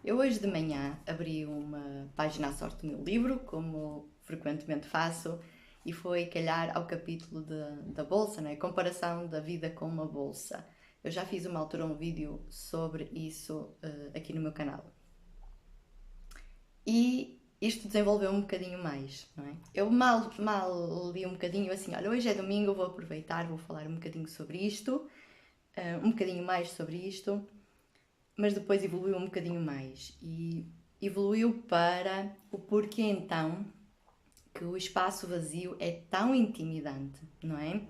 Eu hoje de manhã abri uma página à sorte no meu livro, como frequentemente faço, e foi calhar ao capítulo da bolsa, né? Comparação da vida com uma bolsa. Eu já fiz uma altura um vídeo sobre isso aqui no meu canal. E isto desenvolveu um bocadinho mais, não é? Eu mal li um bocadinho assim, olha, hoje é domingo, vou aproveitar, vou falar um bocadinho sobre isto, um bocadinho mais sobre isto, mas depois evoluiu um bocadinho mais e evoluiu para o porquê então que o espaço vazio é tão intimidante, não é?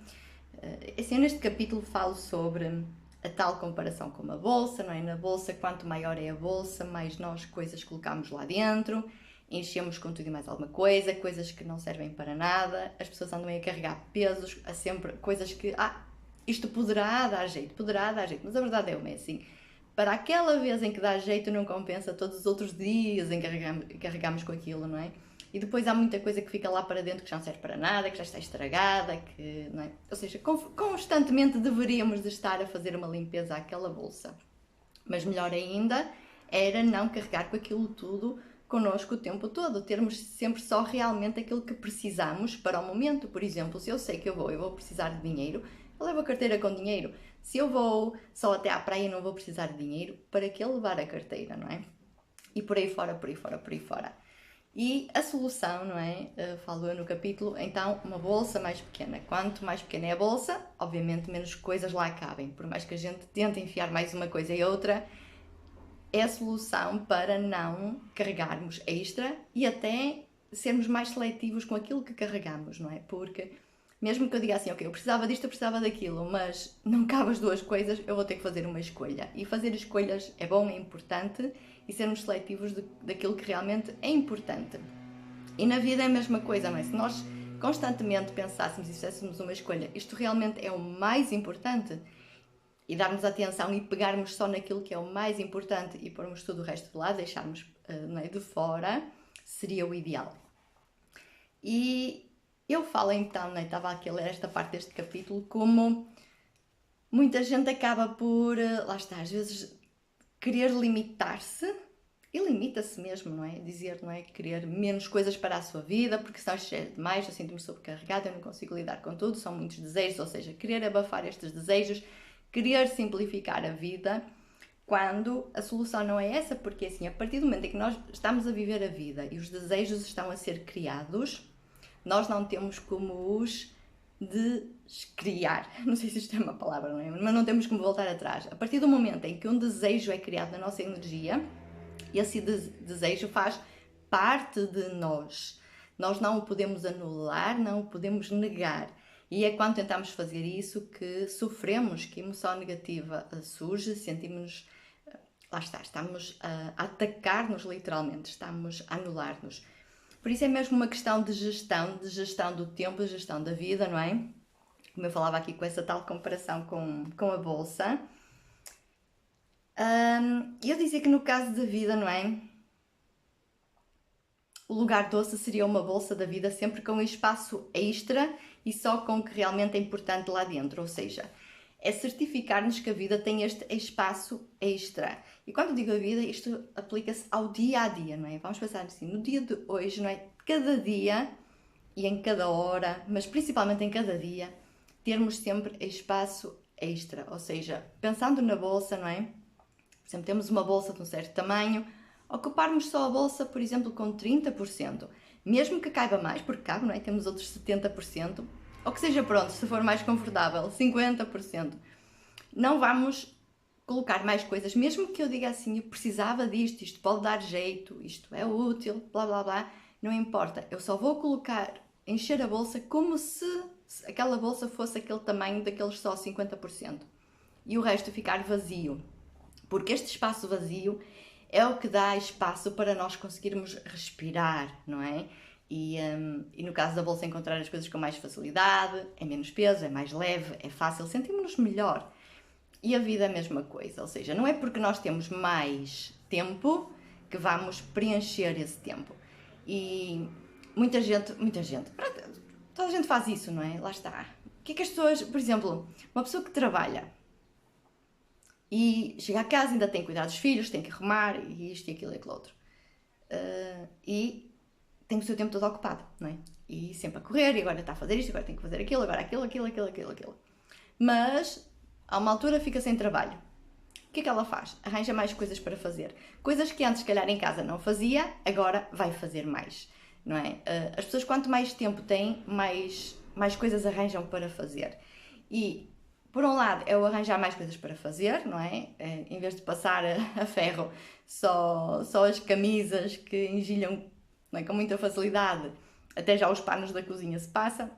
Assim, neste capítulo falo sobre a tal comparação com a bolsa, não é? Na bolsa, quanto maior é a bolsa, mais nós coisas colocamos lá dentro, enchemos com tudo e mais alguma coisa, coisas que não servem para nada, as pessoas andam a carregar pesos, a sempre coisas que, isto poderá dar jeito, mas a verdade é assim, para aquela vez em que dá jeito não compensa todos os outros dias em que carregamos com aquilo, não é? E depois há muita coisa que fica lá para dentro que já não serve para nada, que já está estragada, que, não é? Ou seja, constantemente deveríamos de estar a fazer uma limpeza àquela bolsa. Mas melhor ainda era não carregar com aquilo tudo connosco o tempo todo, termos sempre só realmente aquilo que precisamos para o momento. Por exemplo, se eu sei que eu vou precisar de dinheiro, eu levo a carteira com dinheiro. Se eu vou só até à praia e não vou precisar de dinheiro, para que levar a carteira, não é? E por aí fora, por aí fora, por aí fora. E a solução, não é? Falo eu no capítulo, então uma bolsa mais pequena. Quanto mais pequena é a bolsa, obviamente menos coisas lá cabem. Por mais que a gente tente enfiar mais uma coisa e outra, é a solução para não carregarmos extra e até sermos mais seletivos com aquilo que carregamos, não é? Porque mesmo que eu diga assim, ok, eu precisava disto, eu precisava daquilo, mas não cabe as duas coisas, eu vou ter que fazer uma escolha. E fazer escolhas é bom, é importante, e sermos seletivos daquilo que realmente é importante. E na vida é a mesma coisa, não é? Se nós constantemente pensássemos e fizéssemos uma escolha, isto realmente é o mais importante, e darmos atenção e pegarmos só naquilo que é o mais importante e pormos tudo o resto de lado, deixarmos de fora, seria o ideal. E eu falo então, estava aqui a ler esta parte deste capítulo, como muita gente acaba por, lá está, às vezes querer limitar-se, e limita-se mesmo, não é? Dizer, não é? Querer menos coisas para a sua vida, porque senão isto é demais, eu sinto-me sobrecarregada, eu não consigo lidar com tudo, são muitos desejos, ou seja, querer abafar estes desejos, querer simplificar a vida, quando a solução não é essa, porque assim, a partir do momento em que nós estamos a viver a vida e os desejos estão a ser criados, nós não temos como os descriar. Não sei se isto é uma palavra, não é? Mas não temos como voltar atrás. A partir do momento em que um desejo é criado na nossa energia, esse desejo faz parte de nós. Nós não o podemos anular, não o podemos negar. E é quando tentamos fazer isso que sofremos, que a emoção negativa surge, sentimos-nos, lá está, estamos a atacar-nos literalmente, estamos a anular-nos. Por isso é mesmo uma questão de gestão do tempo, de gestão da vida, não é? Como eu falava aqui com essa tal comparação com a bolsa. Eu dizia que no caso da vida, não é? O lugar doce seria uma bolsa da vida sempre com um espaço extra e só com o que realmente é importante lá dentro, ou seja, é certificar-nos que a vida tem este espaço extra. E quando digo a vida, isto aplica-se ao dia a dia, não é? Vamos pensar assim, no dia de hoje, não é? Cada dia e em cada hora, mas principalmente em cada dia, termos sempre espaço extra, ou seja, pensando na bolsa, não é? Por exemplo, temos uma bolsa de um certo tamanho, ocuparmos só a bolsa, por exemplo, com 30%, mesmo que caiba mais, porque cabe, não é? Temos outros 70%, ou que seja pronto, se for mais confortável, 50%. Não vamos colocar mais coisas, mesmo que eu diga assim, eu precisava disto, isto pode dar jeito, isto é útil, blá blá blá, não importa, eu só vou colocar, encher a bolsa como se aquela bolsa fosse aquele tamanho daqueles só 50% e o resto ficar vazio, porque este espaço vazio é o que dá espaço para nós conseguirmos respirar, não é? E no caso da bolsa, encontrar as coisas com mais facilidade, é menos peso, é mais leve, é fácil, sentimos-nos melhor. E a vida é a mesma coisa, ou seja, não é porque nós temos mais tempo que vamos preencher esse tempo. E muita gente, toda a gente faz isso, não é? Lá está. O que é que as pessoas, por exemplo, uma pessoa que trabalha E chega a casa, ainda tem que cuidar dos filhos, tem que arrumar, e isto e aquilo e aquilo outro. E tem o seu tempo todo ocupado, não é? E sempre a correr, e agora está a fazer isto, agora tem que fazer aquilo, agora aquilo. Mas, a uma altura fica sem trabalho. O que é que ela faz? Arranja mais coisas para fazer. Coisas que antes, se calhar, em casa não fazia, agora vai fazer mais, não é? As pessoas, quanto mais tempo têm, mais coisas arranjam para fazer. E, por um lado, é o arranjar mais coisas para fazer, não é? Em vez de passar a ferro só as camisas que engelham, não é? Com muita facilidade, até já os panos da cozinha se passa.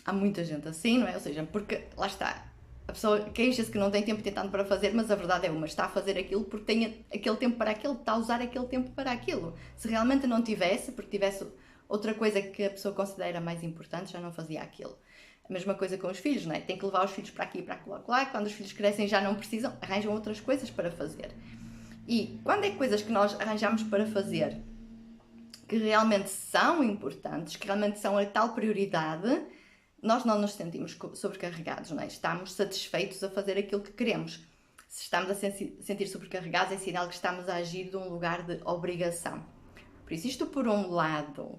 Há muita gente assim, não é? Ou seja, porque, lá está, a pessoa queixa-se que não tem tempo tentando para fazer, mas a verdade é uma, está a fazer aquilo porque tem aquele tempo para aquilo, está a usar aquele tempo para aquilo. Se realmente não tivesse, porque tivesse outra coisa que a pessoa considera mais importante, já não fazia aquilo. A mesma coisa com os filhos, não é? Tem que levar os filhos para aqui e para lá. Quando os filhos crescem já não precisam, arranjam outras coisas para fazer. E quando é coisas que nós arranjamos para fazer que realmente são importantes, que realmente são a tal prioridade, nós não nos sentimos sobrecarregados, não é? Estamos satisfeitos a fazer aquilo que queremos. Se estamos a sentir sobrecarregados, é sinal que estamos a agir de um lugar de obrigação. Por isso, isto por um lado,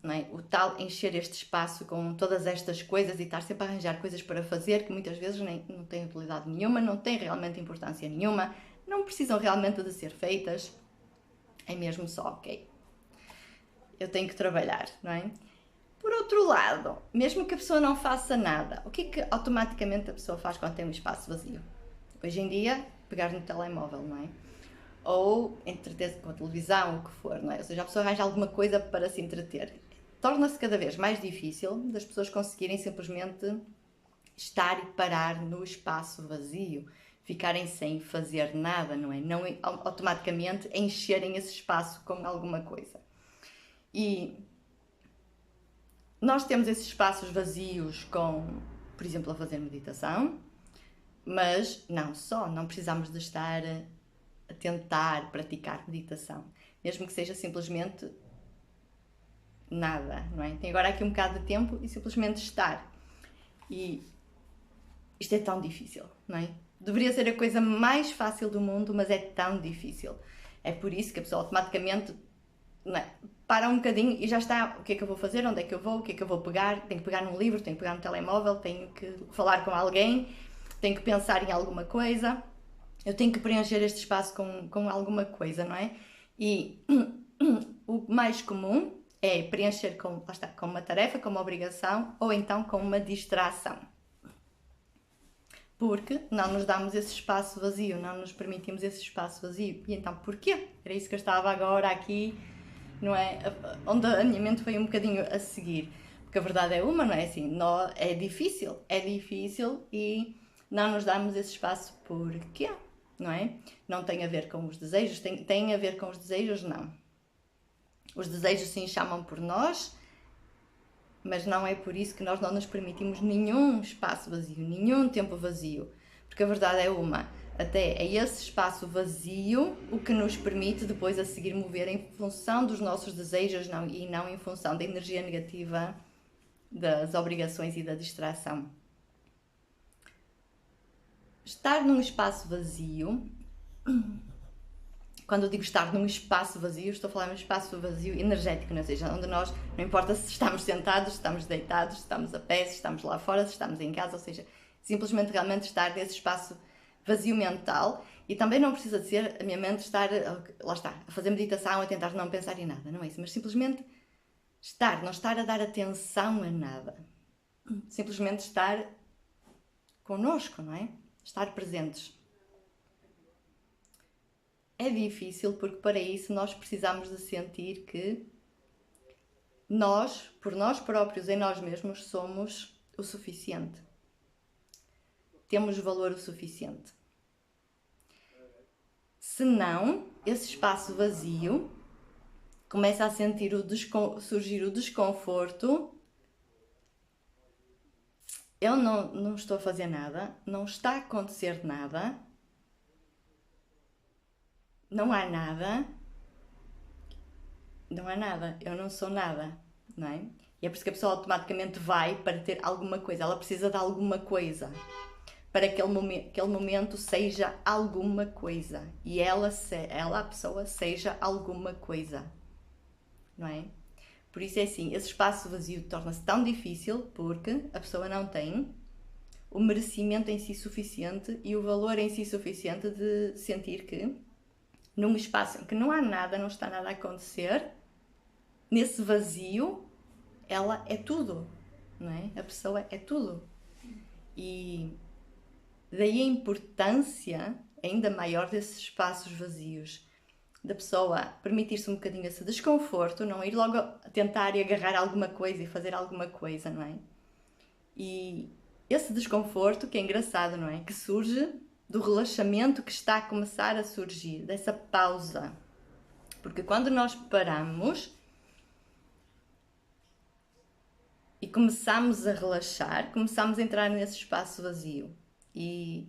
não é? O tal encher este espaço com todas estas coisas e estar sempre a arranjar coisas para fazer que muitas vezes não têm utilidade nenhuma, não têm realmente importância nenhuma, não precisam realmente de ser feitas, é mesmo só, ok, eu tenho que trabalhar, não é? Por outro lado, mesmo que a pessoa não faça nada, o que é que automaticamente a pessoa faz quando tem um espaço vazio? Hoje em dia, pegar no telemóvel, não é? Ou entreter-se com a televisão, o que for, não é? Ou seja, a pessoa arranja alguma coisa para se entreter. Torna-se cada vez mais difícil das pessoas conseguirem simplesmente estar e parar no espaço vazio, ficarem sem fazer nada, não é? Não automaticamente encherem esse espaço com alguma coisa. E nós temos esses espaços vazios com, por exemplo, a fazer meditação, mas não só, não precisamos de estar a tentar praticar meditação, mesmo que seja simplesmente nada, não é? Tem agora aqui um bocado de tempo e simplesmente estar. E isto é tão difícil, não é? Deveria ser a coisa mais fácil do mundo, mas é tão difícil. É por isso que a pessoa automaticamente, não é, para um bocadinho e já está, o que é que eu vou fazer, onde é que eu vou, o que é que eu vou pegar, tenho que pegar num livro, tenho que pegar no telemóvel, tenho que falar com alguém, tenho que pensar em alguma coisa, eu tenho que preencher este espaço com alguma coisa, não é? E o mais comum é preencher com uma tarefa, com uma obrigação ou então com uma distração. Porque não nos damos esse espaço vazio, não nos permitimos esse espaço vazio. E então porquê? Era isso que eu estava agora aqui, não é? Onde a minha mente foi um bocadinho a seguir. Porque a verdade é uma, não é assim? É difícil e não nos damos esse espaço porquê? Não é? Não tem a ver com os desejos, tem a ver com os desejos, não. Os desejos sim chamam por nós, mas não é por isso que nós não nos permitimos nenhum espaço vazio, nenhum tempo vazio. Porque a verdade é uma, até é esse espaço vazio o que nos permite depois a seguir mover em função dos nossos desejos e não em função da energia negativa das obrigações e da distração. Estar num espaço vazio, quando eu digo estar num espaço vazio, estou a falar de um espaço vazio energético, ou seja, onde nós, não importa se estamos sentados, se estamos deitados, se estamos a pé, se estamos lá fora, se estamos em casa, ou seja, simplesmente realmente estar nesse espaço vazio mental. E também não precisa de ser a minha mente estar, lá está, a fazer meditação, a tentar não pensar em nada, não é isso, mas simplesmente não estar a dar atenção a nada, simplesmente estar connosco, não é? Estar presentes. É difícil porque para isso nós precisamos de sentir que nós, por nós próprios, em nós mesmos, somos o suficiente. Temos valor o suficiente. Se não, esse espaço vazio começa a sentir surgir o desconforto. Eu não estou a fazer nada, não está a acontecer nada, não há nada, eu não sou nada, não é? E é por isso que a pessoa automaticamente vai para ter alguma coisa, ela precisa de alguma coisa para que aquele momento seja alguma coisa. E ela, a pessoa, seja alguma coisa. Não é? Por isso é assim, esse espaço vazio torna-se tão difícil porque a pessoa não tem o merecimento em si suficiente e o valor em si suficiente de sentir que num espaço em que não há nada, não está nada a acontecer, nesse vazio, ela é tudo, não é? A pessoa é tudo. E daí a importância ainda maior desses espaços vazios, da pessoa permitir-se um bocadinho esse desconforto, não ir logo tentar agarrar alguma coisa e fazer alguma coisa, não é? E esse desconforto, que é engraçado, não é? Que surge do relaxamento que está a começar a surgir, dessa pausa. Porque quando nós paramos e começamos a relaxar, começamos a entrar nesse espaço vazio. E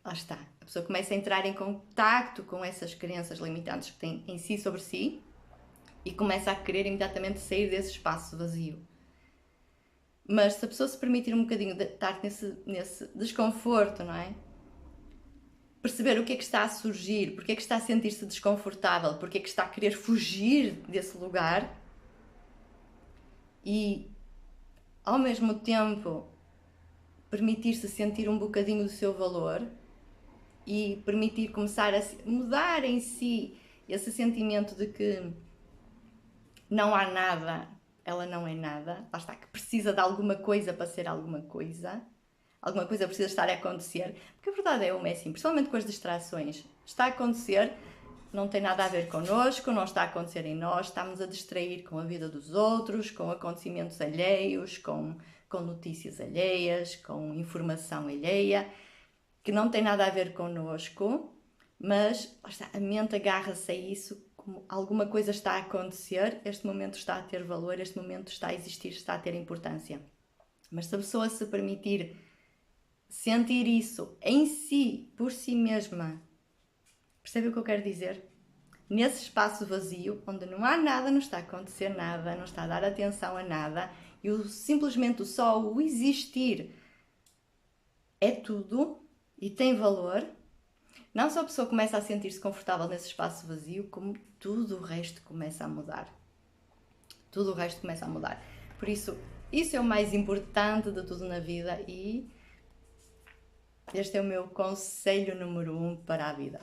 lá está, a pessoa começa a entrar em contacto com essas crenças limitantes que tem em si sobre si e começa a querer imediatamente sair desse espaço vazio. Mas se a pessoa se permitir um bocadinho de estar nesse desconforto, não é? Perceber o que é que está a surgir, porque é que está a sentir-se desconfortável, porque é que está a querer fugir desse lugar e, ao mesmo tempo, permitir-se sentir um bocadinho do seu valor e permitir começar a mudar em si esse sentimento de que não há nada, ela não é nada, lá está, que precisa de alguma coisa para ser alguma coisa precisa estar a acontecer, porque a verdade é assim, principalmente com as distrações, está a acontecer, não tem nada a ver connosco, não está a acontecer em nós, estamos a distrair com a vida dos outros, com acontecimentos alheios, com notícias alheias, com informação alheia, que não tem nada a ver connosco, mas lá está, a mente agarra-se a isso, como alguma coisa está a acontecer, este momento está a ter valor, este momento está a existir, está a ter importância. Mas se a pessoa se permitir sentir isso em si, por si mesma, percebe o que eu quero dizer? Nesse espaço vazio, onde não há nada, não está a acontecer nada, não está a dar atenção a nada, e simplesmente só o existir é tudo e tem valor, não só a pessoa começa a sentir-se confortável nesse espaço vazio, como tudo o resto começa a mudar. Tudo o resto começa a mudar. Por isso é o mais importante de tudo na vida e este é o meu conselho número 1 para a vida.